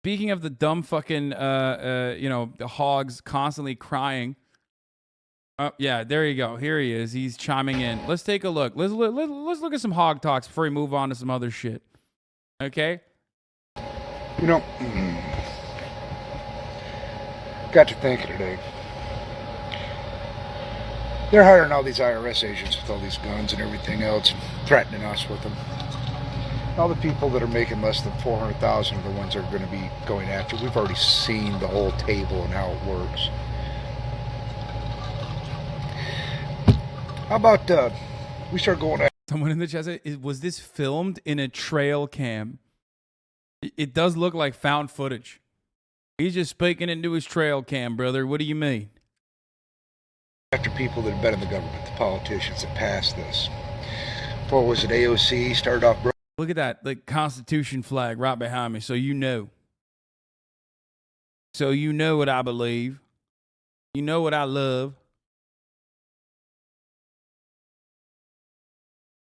speaking of the dumb fucking, the hogs constantly crying. Oh, yeah, there you go. Here he is. He's chiming in. Let's take a look. Let's look at some hog talks before we move on to some other shit. Okay? You know, got to thinking today. They're hiring all these IRS agents with all these guns and everything else, and threatening us with them. All the people that are making less than $400,000 are the ones that are going to be going after. We've already seen the whole table and how it works. How about we start going after... Someone in the chat said, was this filmed in a trail cam? It does look like found footage. He's just speaking into his trail cam, brother. What do you mean? After people that have been in the government, the politicians that passed this. What was it, AOC? Started off... Look at that, the Constitution flag right behind me, so you know. So you know what I believe. You know what I love.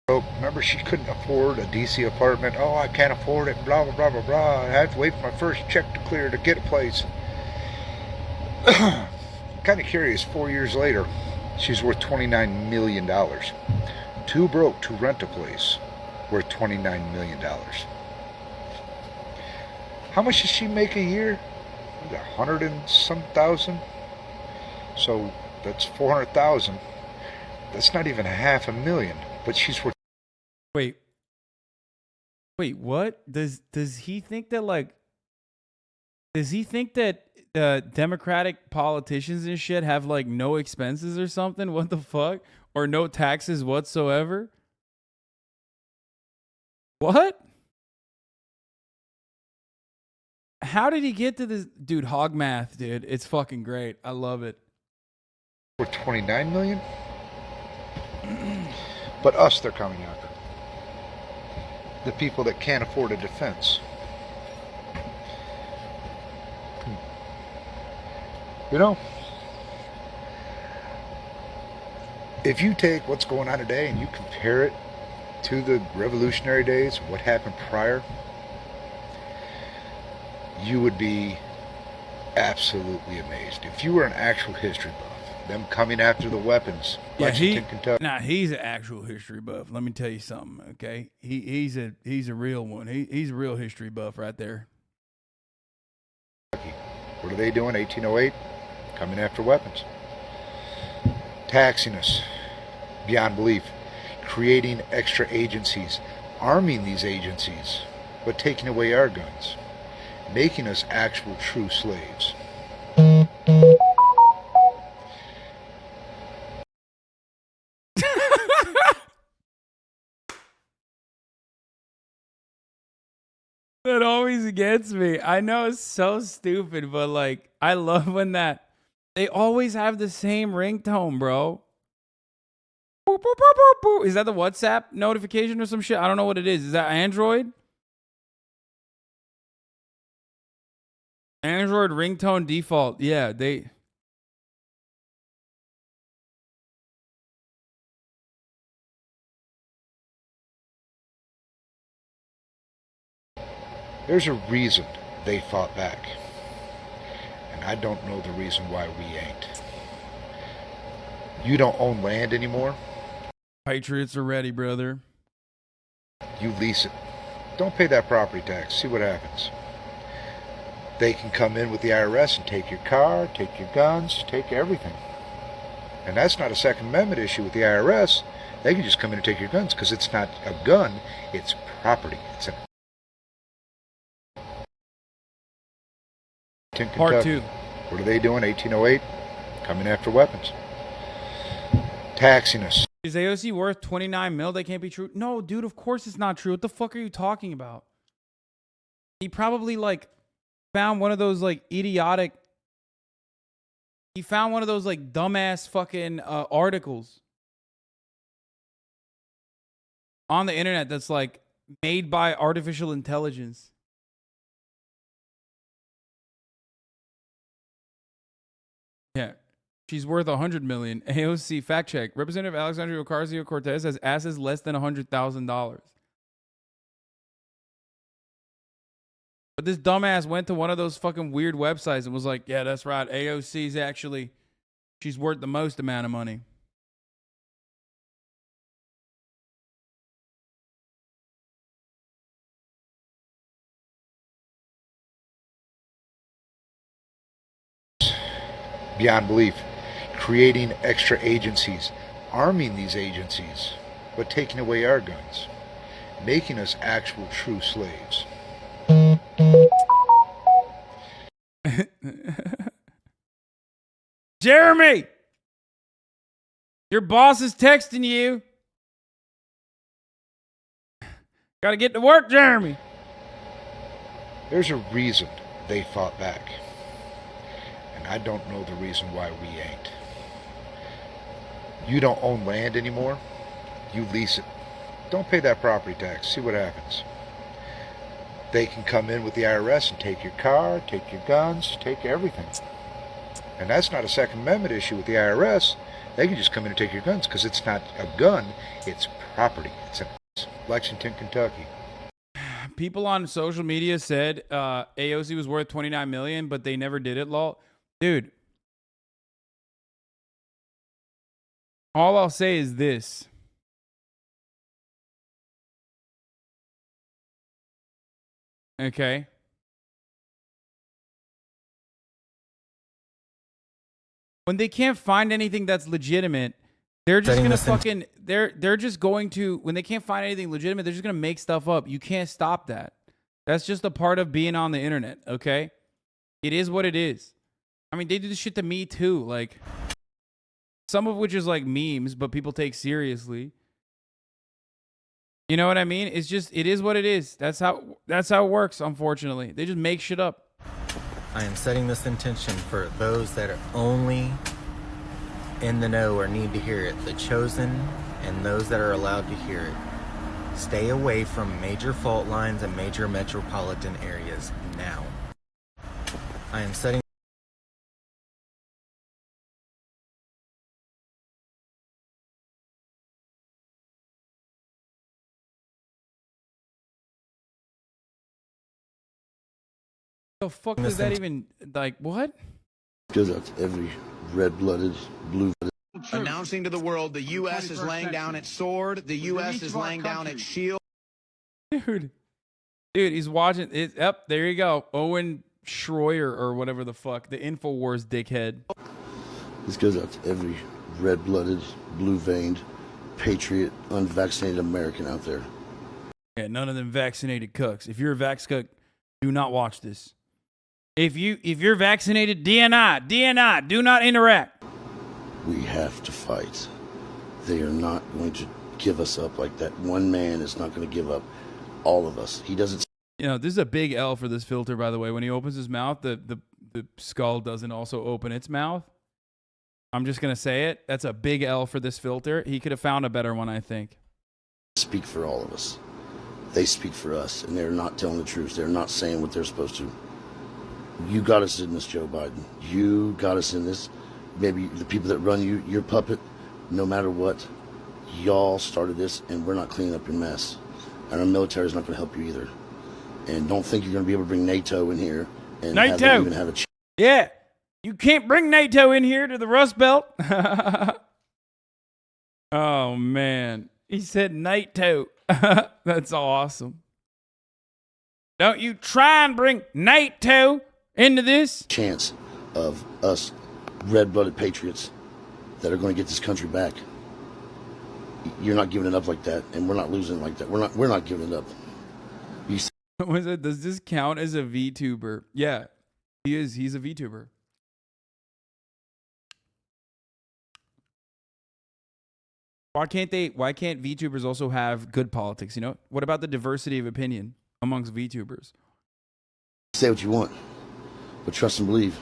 Remember, she couldn't afford a DC apartment. Oh, I can't afford it, blah, blah, blah, blah, blah. I have to wait for my first check to clear to get a place. Kind of curious, 4 years later, she's worth $29 million. Too broke to rent a place, worth $29 million. How much does she make a year? 100 and some thousand? So that's 400,000. That's not even $500,000, but she's worth... Wait, what? Does he think that, like, does he think that Democratic politicians and shit have, like, no expenses or something? What the fuck? Or no taxes whatsoever? What? How did he get to this? Dude, hog math, dude. It's fucking great. I love it. Worth $29 million? But us, they're coming after. The people that can't afford a defense. You know, if you take what's going on today and you compare it to the revolutionary days, what happened prior, you would be absolutely amazed. If you were an actual history buff, them coming after the weapons, yeah, Lexington, Kentucky. Nah, he's an actual history buff. Let me tell you something, okay? He's a real one. He's a real history buff right there. What are they doing? 1808, coming after weapons, taxing us beyond belief, creating extra agencies, arming these agencies, but taking away our guns, making us actual true slaves. That always gets me. I know it's so stupid, but like, I love when they always have the same ringtone, bro. Boop, boop, boop, boop, boop. Is that the WhatsApp notification or some shit? I don't know what it is. Is that Android? Android ringtone default. Yeah, There's a reason they fought back. And I don't know the reason why we ain't. You don't own land anymore. Patriots are ready, brother. You lease it. Don't pay that property tax. See what happens. They can come in with the IRS and take your car, take your guns, take everything. And that's not a Second Amendment issue with the IRS. They can just come in and take your guns because it's not a gun, it's property. It's Part 2. What are they doing? 1808, coming after weapons, taxing us. Is AOC worth 29 mil? That can't be true. No, dude, of course it's not true. What the fuck are you talking about? He probably like found one of those like idiotic. He found one of those like dumbass fucking articles on the internet that's like made by artificial intelligence. Yeah. She's worth $100 million. AOC fact check. Representative Alexandria Ocasio-Cortez has asses less than $100,000. But this dumbass went to one of those fucking weird websites and was like, yeah, that's right. AOC's actually, she's worth the most amount of money. Beyond belief. Creating extra agencies, arming these agencies, but taking away our guns, making us actual true slaves. Jeremy! Your boss is texting you. Gotta get to work, Jeremy. There's a reason they fought back. And I don't know the reason why we ain't. You don't own land anymore. You lease it. Don't pay that property tax. See what happens. They can come in with the IRS and take your car, take your guns, take everything. And that's not a Second Amendment issue with the IRS. They can just come in and take your guns because it's not a gun, it's property. It's in Lexington, Kentucky. People on social media said AOC was worth $29 million, but they never did it, lol. Dude. All I'll say is this. Okay. When they can't find anything that's legitimate, they're just gonna fucking they're just going to, when they can't find anything legitimate, they're just gonna make stuff up. You can't stop that. That's just a part of being on the internet, okay? It is what it is. I mean, they do this shit to me too, like some of which is like memes, but people take seriously. You know what I mean? It's just, it is what it is. That's how it works, unfortunately. They just make shit up. I am setting this intention for those that are only in the know or need to hear it, the chosen and those that are allowed to hear it. Stay away from major fault lines and major metropolitan areas now. I am setting The fuck does that even, like, what? Goes out to every red-blooded, blue-blooded. Announcing to the world the U.S. is laying down its sword, the U.S. is laying down its shield. Dude, he's watching it. Yep, there you go. Owen Schroyer or whatever the fuck, the InfoWars dickhead. This goes out to every red-blooded, blue-veined, patriot, unvaccinated American out there. Yeah, none of them vaccinated cucks. If you're a vax cuck, do not watch this. If you're vaccinated, DNI, do not interact. We have to fight. They are not going to give us up like that. One man is not going to give up all of us. He doesn't. You know, this is a big L for this filter, by the way. When he opens his mouth, the skull doesn't also open its mouth. I'm just going to say it. That's a big L for this filter. He could have found a better one, I think. Speak for all of us. They speak for us, and they're not telling the truth. They're not saying what they're supposed to. You got us in this, Joe Biden. You got us in this. Maybe the people that run you, your puppet, no matter what, y'all started this, and we're not cleaning up your mess. And our military is not going to help you either. And don't think you're going to be able to bring NATO in here and NATO. even have a chance. Yeah, you can't bring NATO in here to the Rust Belt. Oh, man. He said NATO. That's awesome. Don't you try and bring NATO into this. Chance of us red-blooded patriots that are going to get this country back. You're not giving it up like that, and we're not losing like that. We're not giving it up. Was it? Does this count as a VTuber? Yeah, he is. He's a VTuber. Why can't VTubers also have good politics? You know, what about the diversity of opinion amongst VTubers? Say what you want, but trust and believe,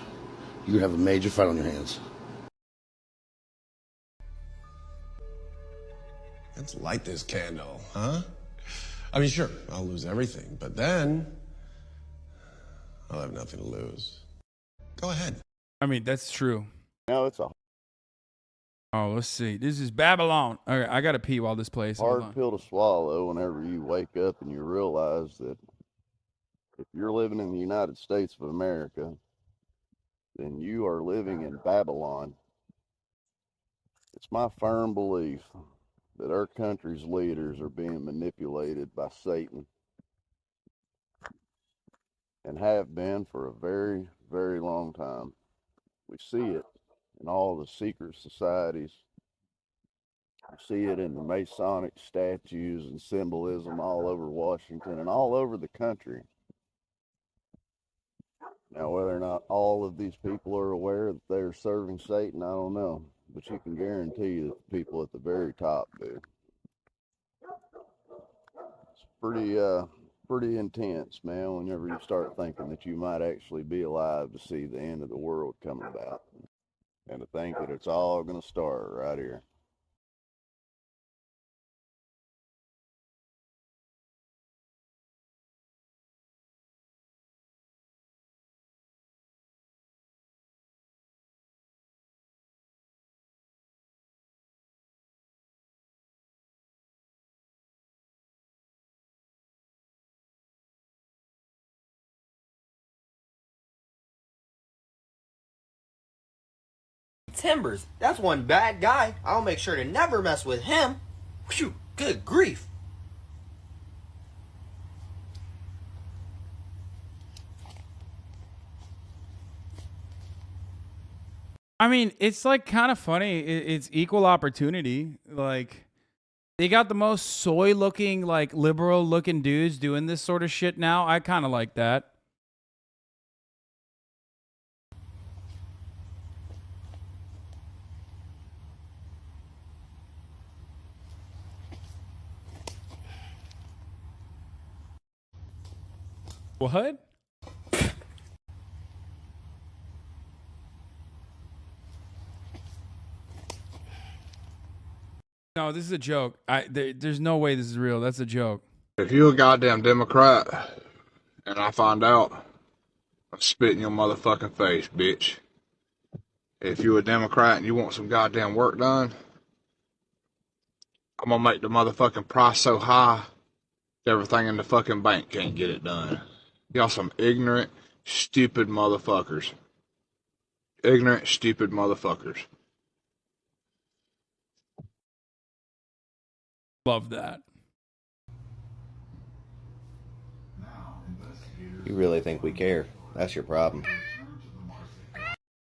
you're gonna have a major fight on your hands. Let's light this candle, huh? I mean, sure, I'll lose everything, but then I'll have nothing to lose. Go ahead. I mean, that's true. No, it's a Oh, let's see. This is Babylon. All right, I gotta pee while this plays. Hold hard on. pill to swallow whenever you wake up and you realize that If you're living in the United States of America, then you are living in Babylon. It's my firm belief that our country's leaders are being manipulated by Satan and have been for a very, very long time. We see it in all the secret societies. We see it in the Masonic statues and symbolism all over Washington and all over the country. Now, whether or not all of these people are aware that they're serving Satan, I don't know. But you can guarantee that the people at the very top do. It's pretty intense, man, whenever you start thinking that you might actually be alive to see the end of the world come about. And to think that it's all going to start right here. Timbers, that's one bad guy. I'll make sure to never mess with him. Whew, good grief. I mean, it's like kind of funny. It's equal opportunity. Like, they got the most soy looking, like liberal looking dudes doing this sort of shit now. I kind of like that. What? No, this is a joke. There's no way this is real. That's a joke. If you're a goddamn Democrat and I find out, I'm spitting your motherfucking face, bitch. If you're a Democrat and you want some goddamn work done, I'm gonna make the motherfucking price so high that everything in the fucking bank can't get it done. Y'all some ignorant, stupid motherfuckers. Ignorant, stupid motherfuckers. Love that. You really think we care? That's your problem.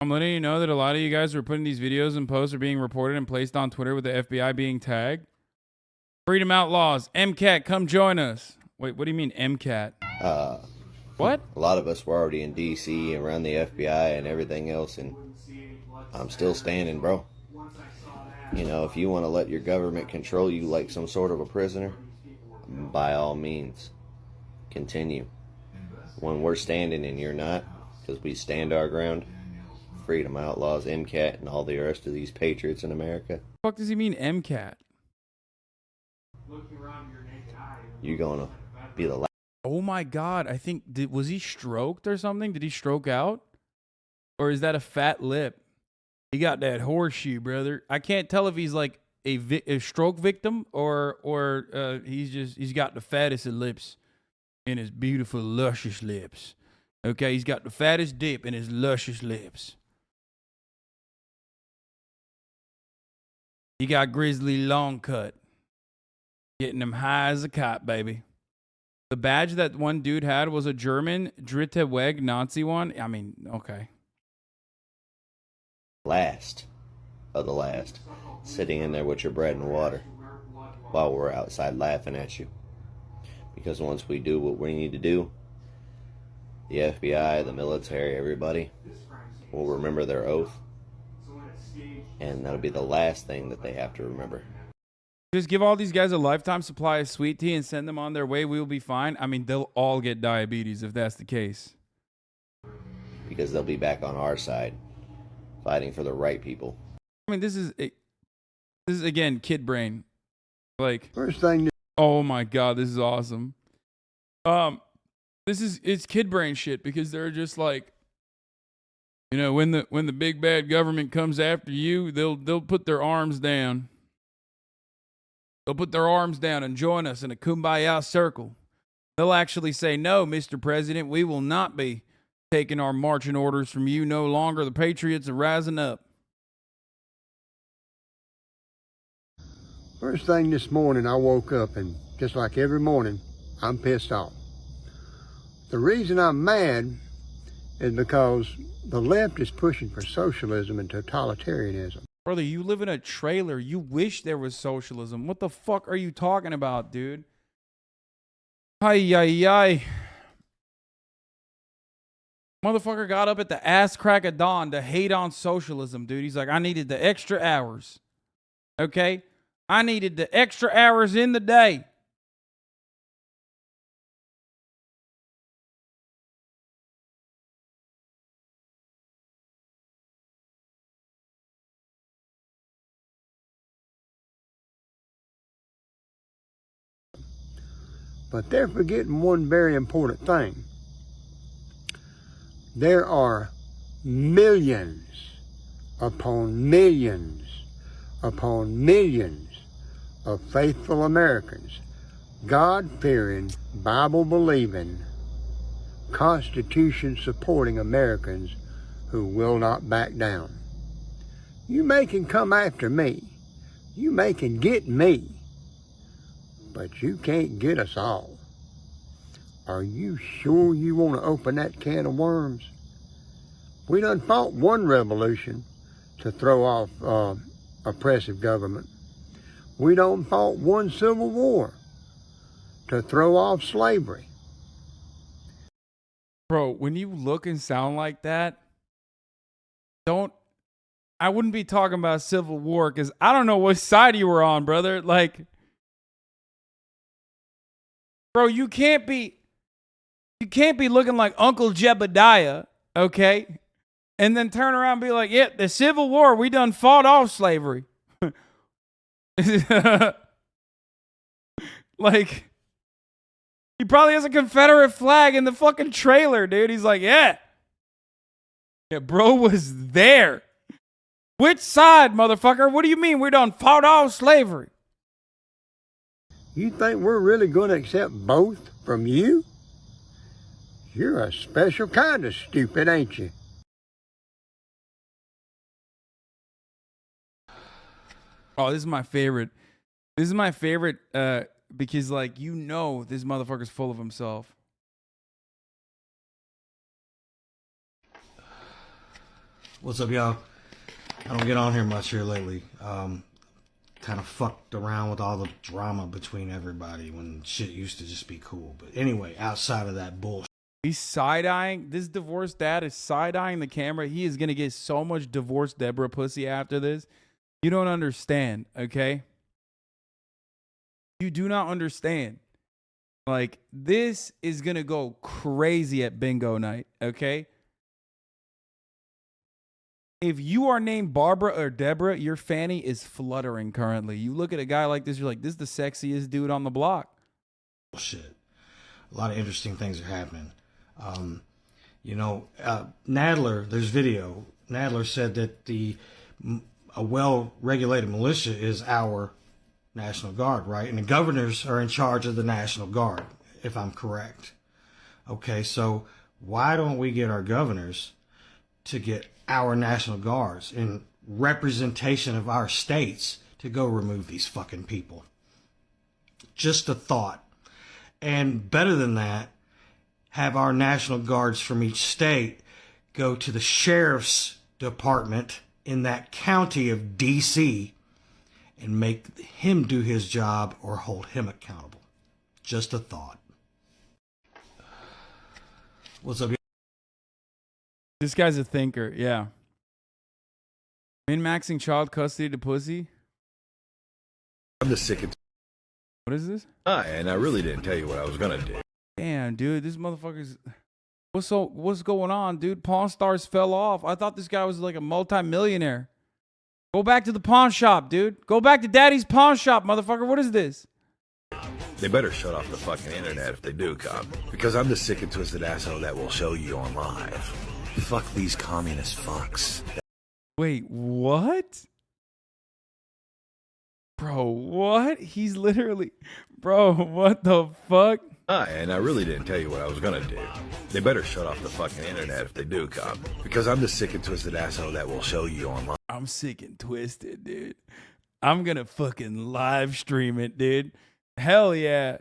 I'm letting you know that a lot of you guys who are putting these videos and posts are being reported and placed on Twitter with the FBI being tagged. Freedom Outlaws, MCAT, come join us. Wait, what do you mean MCAT? What? A lot of us were already in D.C. and around the FBI and everything else, and I'm still standing, bro. You know, if you want to let your government control you like some sort of a prisoner, by all means, continue. When we're standing and you're not, because we stand our ground, Freedom Outlaws, MCAT, and all the rest of these patriots in America. What the fuck does he mean MCAT? You're going to be the last. Oh my God, I think, was he stroked or something? Did he stroke out? Or is that a fat lip? He got that horseshoe, brother. I can't tell if he's like a stroke victim or he's got the fattest of lips in his beautiful, luscious lips. Okay, he's got the fattest dip in his luscious lips. He got grizzly long cut. Getting him high as a kite, baby. The badge that one dude had was a German Dritte Weg Nazi one. I mean, okay. Last of the last, sitting in there with your bread and water while we're outside laughing at you. Because once we do what we need to do, the FBI, the military, everybody will remember their oath, and that'll be the last thing that they have to remember. Just give all these guys a lifetime supply of sweet tea and send them on their way. We will be fine. I mean, they'll all get diabetes if that's the case. Because they'll be back on our side, fighting for the right people. I mean, this is again kid brain. Like, First thing. oh my God, this is awesome. It's kid brain shit because they're just like, you know, when the big bad government comes after you, they'll put their arms down. They'll put their arms down and join us in a kumbaya circle. They'll actually say, no, Mr. President, we will not be taking our marching orders from you no longer. The patriots are rising up. First thing this morning, I woke up and just like every morning, I'm pissed off. The reason I'm mad is because the left is pushing for socialism and totalitarianism. Brother, you live in a trailer. You wish there was socialism. What the fuck are you talking about, dude? Ay, ay, ay. Motherfucker got up at the ass crack of dawn to hate on socialism, dude. He's like, I needed the extra hours. Okay? I needed the extra hours in the day. But they're forgetting one very important thing. There are millions upon millions upon millions of faithful Americans, God-fearing, Bible-believing, Constitution-supporting Americans who will not back down. You may can come after me. You may can get me. But you can't get us all. Are you sure you want to open that can of worms? We done fought one revolution to throw off oppressive government. We done fought one civil war to throw off slavery. Bro, when you look and sound like that, I wouldn't be talking about civil war because I don't know what side you were on, brother. Like, bro, you can't be looking like Uncle Jebediah, okay? And then turn around and be like, yeah, the Civil War, we done fought off slavery. Like, he probably has a Confederate flag in the fucking trailer, dude. He's like, yeah. Yeah, bro was there. Which side, motherfucker? What do you mean we done fought off slavery? You think we're really going to accept both from you? You're a special kind of stupid, ain't you? Oh, this is my favorite. This is my favorite because, like, you know this motherfucker's full of himself. What's up, y'all? I don't get on here much here lately. Kind of fucked around with all the drama between everybody when shit used to just be cool. But anyway, outside of that bullshit. He's side-eyeing. This divorced dad is side-eyeing the camera. He is going to get so much divorced Deborah pussy after this. You don't understand, okay? You do not understand. Like, this is going to go crazy at bingo night, okay? If you are named Barbara or Deborah, your fanny is fluttering currently. You look at a guy like this, you're like, this is the sexiest dude on the block. Bullshit. A lot of interesting things are happening. Nadler, there's video. Nadler said that a well-regulated militia is our National Guard, right? And the governors are in charge of the National Guard, if I'm correct. Okay, so why don't we get our governors to get our National Guards in representation of our states to go remove these fucking people? Just a thought. And better than that, have our National Guards from each state go to the sheriff's department in that county of D.C. and make him do his job or hold him accountable. Just a thought. What's up? This guy's a thinker, yeah. Min-maxing child custody to pussy? I'm just sick of... What is this? Hi, and I really didn't tell you what I was gonna do. Damn, dude, this motherfucker's... What's going on, dude? Pawn Stars fell off. I thought this guy was like a multi-millionaire. Go back to the pawn shop, dude. Go back to daddy's pawn shop, motherfucker. What is this? They better shut off the fucking internet if they do, cop. Because I'm the sick and twisted asshole that will show you on live. Fuck these communist fucks. Wait, what? Bro, what? He's literally... Bro, what the fuck? And I really didn't tell you what I was gonna do. They better shut off the fucking internet if they do, cop. Because I'm the sick and twisted asshole that will show you online. I'm sick and twisted, dude. I'm gonna fucking live stream it, dude. Hell yeah.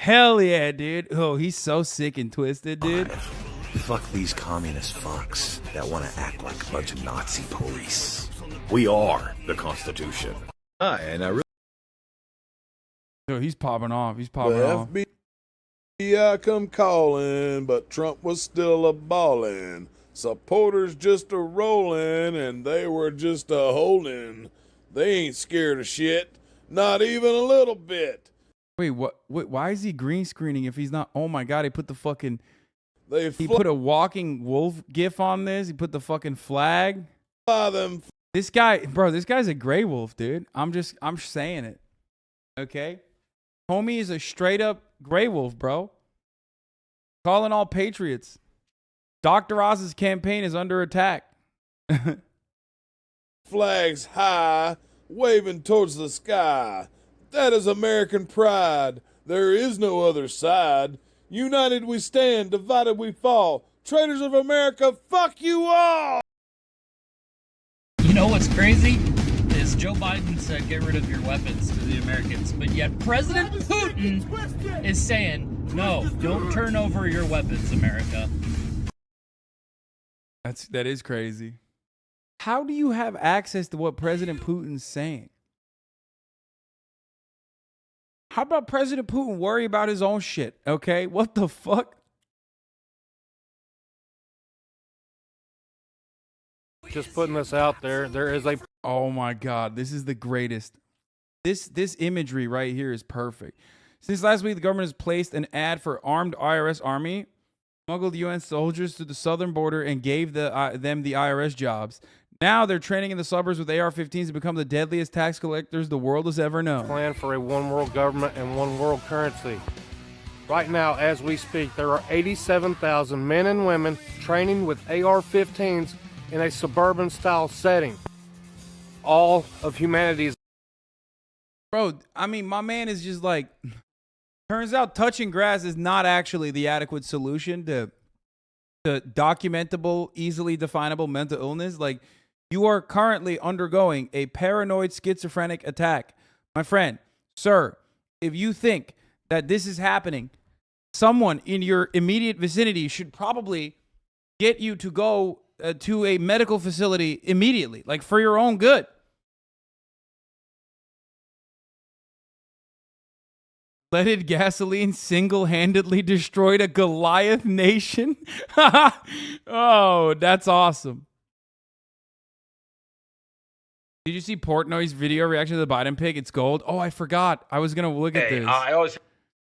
Hell yeah, dude. Oh, he's so sick and twisted, dude. Fuck these communist fucks that want to act like a bunch of Nazi police. We are the Constitution. And I really... Oh, he's popping off. He's popping off. FBI come calling, but Trump was still a ballin'. Supporters just a rollin', and they were just a holding. They ain't scared of shit, not even a little bit. Wait, what? Wait, why is he green screening if he's not? Oh my god, he put the fucking... He put a walking wolf gif on this. He put the fucking flag. This guy, bro, this guy's a gray wolf, dude. I'm saying it. Okay? Homie is a straight up gray wolf, bro. Calling all patriots. Dr. Oz's campaign is under attack. Flags high, waving towards the sky. That is American pride. There is no other side. United we stand, divided we fall. Traitors of America, fuck you all! You know what's crazy? Is Joe Biden said get rid of your weapons to the Americans, but yet President Putin is saying, no, don't turn over your weapons, America. That is crazy. How do you have access to what President Putin's saying? How about President Putin worry about his own shit, okay? What the fuck? Just putting this out there. There is a... Oh my God, this is the greatest. This imagery right here is perfect. Since last week, the government has placed an ad for armed IRS army, smuggled UN soldiers to the southern border, and gave them the IRS jobs. Now they're training in the suburbs with AR-15s to become the deadliest tax collectors the world has ever known. Plan for a one world government and one world currency. Right now, as we speak, there are 87,000 men and women training with AR-15s in a suburban-style setting. All of humanity's... Bro, I mean, my man is just like... Turns out touching grass is not actually the adequate solution to documentable, easily definable mental illness. Like, you are currently undergoing a paranoid schizophrenic attack. My friend, sir, if you think that this is happening, someone in your immediate vicinity should probably get you to go to a medical facility immediately, like for your own good. Leaded gasoline single-handedly destroyed a Goliath nation. Oh, that's awesome. Did you see Portnoy's video reaction to the Biden pick? It's gold. Oh, I forgot. I was gonna look at this.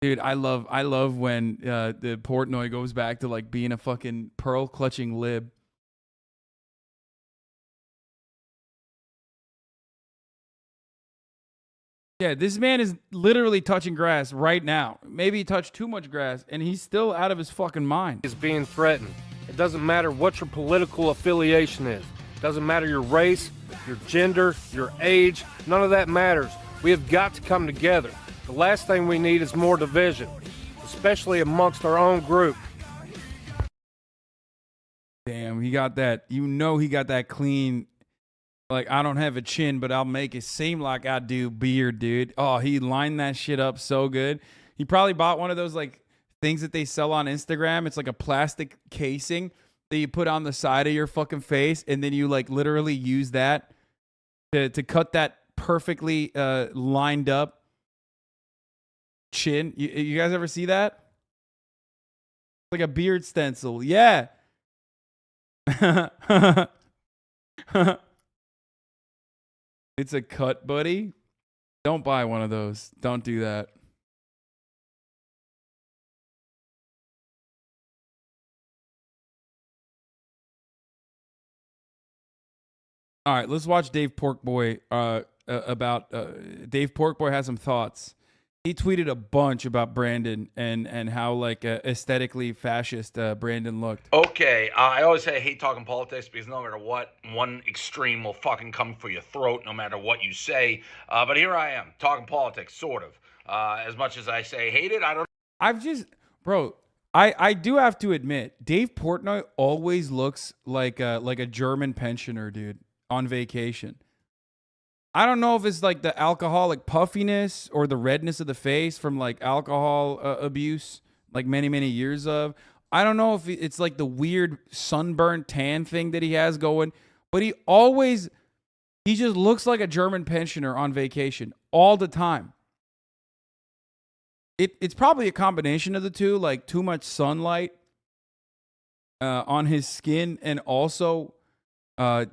Dude, I love when the Portnoy goes back to like being a fucking pearl clutching lib. Yeah, this man is literally touching grass right now. Maybe he touched too much grass, and he's still out of his fucking mind. Is being threatened. It doesn't matter what your political affiliation is. It doesn't matter your race, your gender, your age. None of that matters. We have got to come together. The last thing we need is more division, especially amongst our own group. Damn, he got that. You know he got that clean... Like, I don't have a chin, but I'll make it seem like I do beard, dude. Oh, he lined that shit up so good. He probably bought one of those, like, things that they sell on Instagram. It's like a plastic casing that you put on the side of your fucking face, and then you, like, literally use that to cut that perfectly lined up chin. You guys ever see that? Like a beard stencil. Yeah. It's a cut, buddy. Don't buy one of those. Don't do that. All right, let's watch Dave Porkboy Dave Porkboy has some thoughts. He tweeted a bunch about Brandon and how like aesthetically fascist Brandon looked. Okay, I always say I hate talking politics because no matter what, one extreme will fucking come for your throat no matter what you say. But here I am, talking politics, sort of. As much as I say hate it, I don't. I do have to admit, Dave Portnoy always looks like a German pensioner, dude, on vacation. I don't know if it's like the alcoholic puffiness or the redness of the face from like alcohol abuse, like many, many years of. I don't know if it's like the weird sunburn tan thing that he has going, but he just looks like a German pensioner on vacation all the time. It's probably a combination of the two, like too much sunlight on his skin and also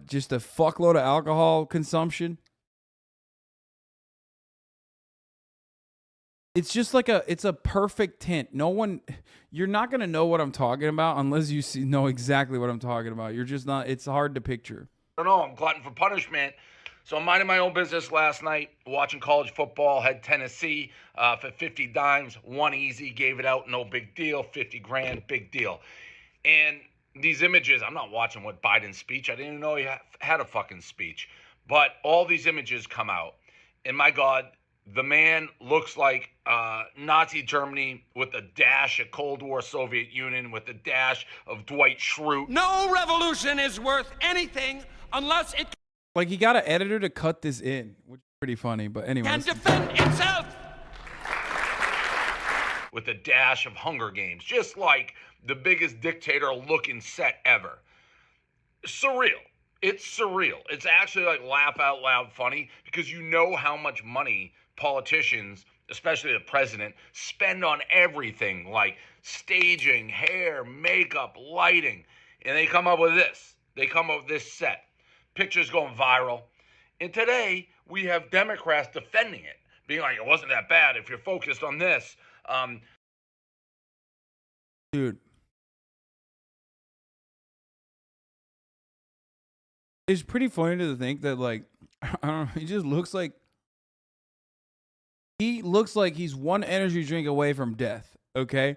just a fuckload of alcohol consumption. It's just like it's a perfect tint. You're not going to know what I'm talking about unless you know exactly what I'm talking about. You're just not, it's hard to picture. I don't know. I'm glutton for punishment. So I'm minding my own business last night, watching college football, had Tennessee for 50 dimes, one easy, gave it out, no big deal, 50 grand, big deal. And these images, I'm not watching what Biden's speech. I didn't even know he had a fucking speech. But all these images come out. And my God, the man looks like Nazi Germany with a dash of Cold War Soviet Union with a dash of Dwight Schrute. No revolution is worth anything unless it Like he got an editor to cut this in, which is pretty funny. But anyway, can defend itself. With a dash of Hunger Games, just like the biggest dictator looking set ever. Surreal. It's surreal. It's actually like laugh out loud funny because you know how much money politicians, especially the president, spend on everything like staging, hair, makeup, lighting. And they come up with this. They come up with this set. Pictures going viral. And today we have Democrats defending it, being like, it wasn't that bad if you're focused on this. Dude. It's pretty funny to think that, like, I don't know, he looks like he's one energy drink away from death, okay?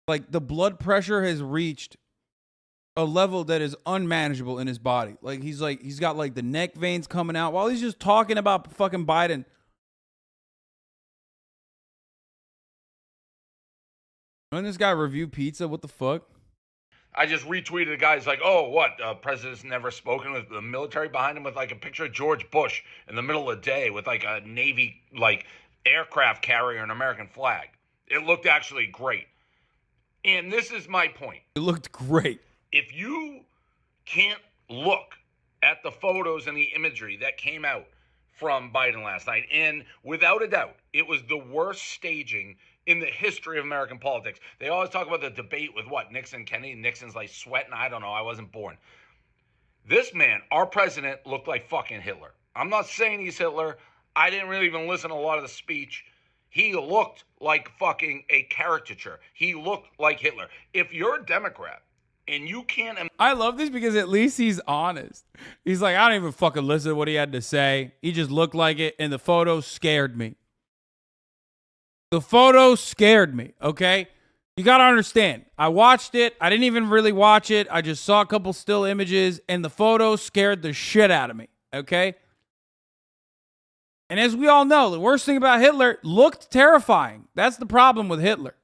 Like, the blood pressure has reached a level that is unmanageable in his body. Like, he's got, like, the neck veins coming out while he's just talking about fucking Biden. When this guy review pizza, what the fuck? I just retweeted a guy. He's like, oh, what? President's never spoken with the military behind him with like a picture of George Bush in the middle of the day with like a Navy like aircraft carrier and American flag. It looked actually great. And this is my point. It looked great. If you can't look at the photos and the imagery that came out from Biden last night, and without a doubt, it was the worst staging in the history of American politics. They always talk about the debate with what? Nixon, Kennedy. Nixon's like sweating. I don't know. I wasn't born. This man, our president, looked like fucking Hitler. I'm not saying he's Hitler. I didn't really even listen to a lot of the speech. He looked like fucking a caricature. He looked like Hitler. If you're a Democrat and you can't... I love this because at least he's honest. He's like, I don't even fucking listen to what he had to say. He just looked like it, and the photo scared me. The photo scared me, okay? You got to understand. I watched it. I didn't even really watch it. I just saw a couple still images, and the photo scared the shit out of me, okay? And as we all know, the worst thing about Hitler looked terrifying. That's the problem with Hitler.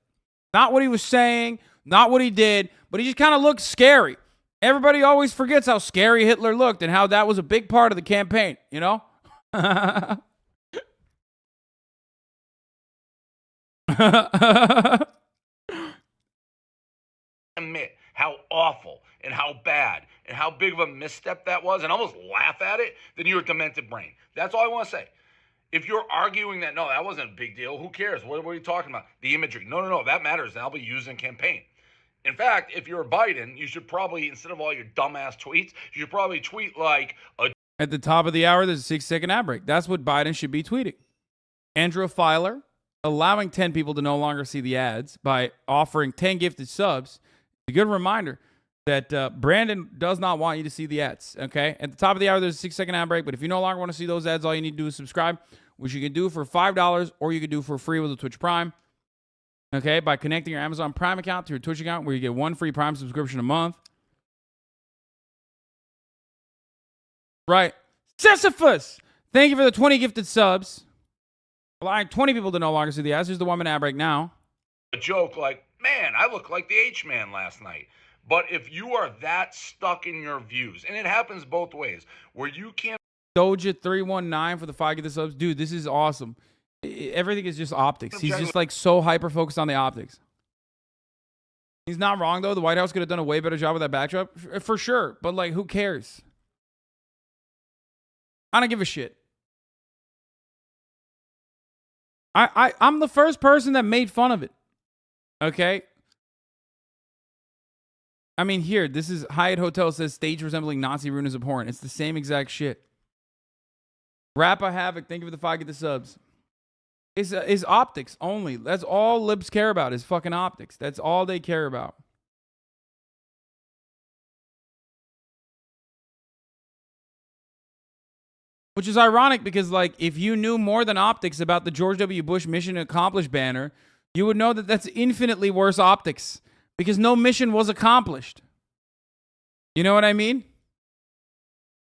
Not what he was saying, not what he did, but he just kind of looked scary. Everybody always forgets how scary Hitler looked and how that was a big part of the campaign, you know? Admit how awful and how bad and how big of a misstep that was and almost laugh at it, then you're a demented brain. That's all I want to say. If you're arguing that, no, that wasn't a big deal, who cares? What are you talking about? The imagery. No, that matters. That'll be used in campaign. In fact, if you're Biden, you should probably, instead of all your dumbass tweets, you should probably tweet like at the top of the hour, there's a 6-second ad break. That's what Biden should be tweeting. Andrew Filer, allowing 10 people to no longer see the ads by offering 10 gifted subs. A good reminder that Brandon does not want you to see the ads, okay? At the top of the hour, there's a 6-second ad break, but if you no longer want to see those ads, all you need to do is subscribe, which you can do for $5 or you can do for free with a Twitch Prime, okay? By connecting your Amazon Prime account to your Twitch account where you get one free Prime subscription a month. Right. Sisyphus! Thank you for the 20 gifted subs. Allowing 20 people to no longer see the ass. Here's the woman ad break now. A joke like, man, I look like the H-Man last night. But if you are that stuck in your views, and it happens both ways, where you can't... Doja 319 for the 5 get the subs. Dude, this is awesome. Everything is just optics. He's just like so hyper-focused on the optics. He's not wrong, though. The White House could have done a way better job with that backdrop. For sure. But, like, who cares? I don't give a shit. I'm the first person that made fun of it. Okay? I mean, here, this is Hyatt Hotel says stage resembling Nazi rune is abhorrent. It's the same exact shit. Rappa Havoc, thank you for the 5 get the subs. Is optics only. That's all libs care about is fucking optics. That's all they care about. Which is ironic because, like, if you knew more than optics about the George W. Bush mission accomplished banner, you would know that that's infinitely worse optics because no mission was accomplished. You know what I mean?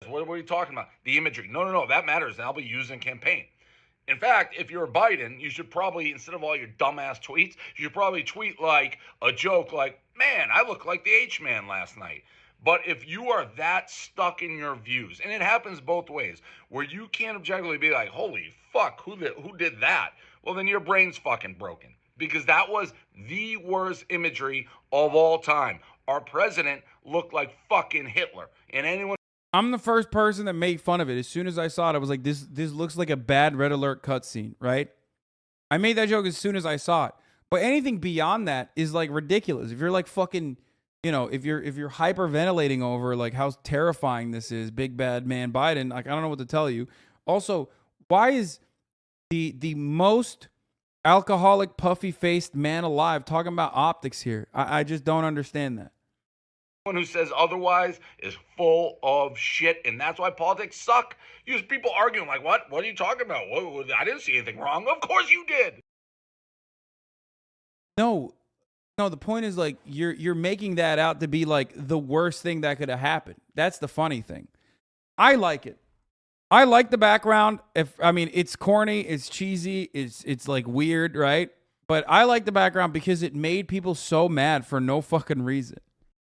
What are you talking about? The imagery. No. That matters. That'll be used in campaign. In fact, if you're Biden, you should probably, instead of all your dumbass tweets, you should probably tweet like a joke like, man, I look like the H-Man last night. But if you are that stuck in your views, and it happens both ways, where you can't objectively be like, holy fuck, who did that? Well, then your brain's fucking broken. Because that was the worst imagery of all time. Our president looked like fucking Hitler. And anyone... I'm the first person that made fun of it. As soon as I saw it, I was like, this looks like a bad Red Alert cutscene, right? I made that joke as soon as I saw it. But anything beyond that is like ridiculous. If you're like fucking, you know, if you're hyperventilating over like how terrifying this is, big bad man Biden, like I don't know what to tell you. Also, why is the most alcoholic, puffy-faced man alive talking about optics here? I just don't understand that. Who says otherwise is full of shit, and that's why politics suck. You just people arguing like, what? What are you talking about? I didn't see anything wrong. Of course you did. No, the point is like you're making that out to be like the worst thing that could have happened. That's the funny thing. I like it. I like the background. It's corny, it's cheesy, it's like weird, right? But I like the background because it made people so mad for no fucking reason.